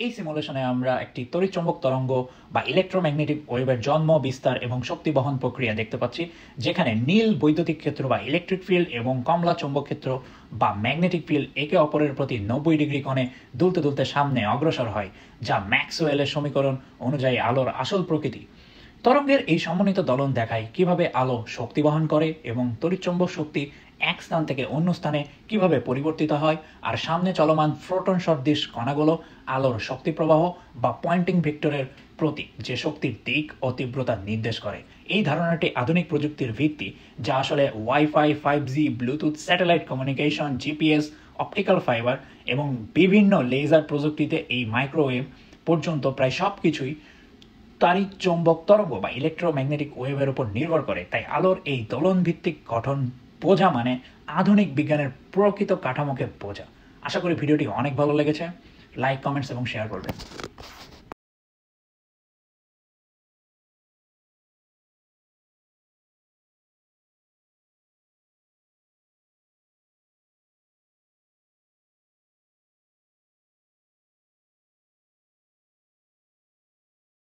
এই সিমুলেশনে আমরা একটি তড়িৎচুম্বক তরঙ্গ বা ইলেকট্রোম্যাগনেটিক ওয়েভের জন্ম, বিস্তার এবং শক্তি বহন প্রক্রিয়া দেখতে পাচ্ছি, যেখানে নীল বৈদ্যুতিক ক্ষেত্র বা ইলেকট্রিক ফিল্ড এবং কমলা চৌম্বক ক্ষেত্র বা ম্যাগনেটিক ফিল্ড একে অপরের প্রতি 90 ডিগ্রি কোণে দুলতে দুলতে সামনে অগ্রসর হয়, যা ম্যাক্সওয়েলের সমীকরণ অনুযায়ী আলোর আসল প্রকৃতি। তরঙ্গের এই সমন্বিত দলন দেখায় কিভাবে আলো শক্তি বহন করে এবং তড়িৎচুম্বক শক্তি এক স্থান থেকে অন্য স্থানে কিভাবে পরিবর্তিত হয়, আর সামনে চলমান ফোটন সদৃশ কণাগুলো আলোর শক্তি প্রবাহ বা পয়েন্টিং ভেক্টরের প্রতীক, যে শক্তির দিক ও তীব্রতা নির্দেশ করে। এই ধারণাটি আধুনিক প্রযুক্তির ভিত্তি, যা আসলে wifi, 5G, Bluetooth, satellite communication, GPS, optical fibre এবং বিভিন্ন লেজার প্রযুক্তিতে এই মাইক্রোওয়েভ পর্যন্ত প্রায় সব কিছুই তাড়িৎ চৌম্বক তরঙ্গ বা ইলেকট্রোম্যাগনেটিক ওয়েভের উপর নির্ভর করে। তাই আলোর এই দোলন ভিত্তিক গঠন বোঝা মানে আধুনিক বিজ্ঞানের প্রকৃত কাঠামোকে বোঝা। আশা করি ভিডিওটি অনেক ভালো লেগেছে। লাইক, কমেন্টস এবং শেয়ার করবেন।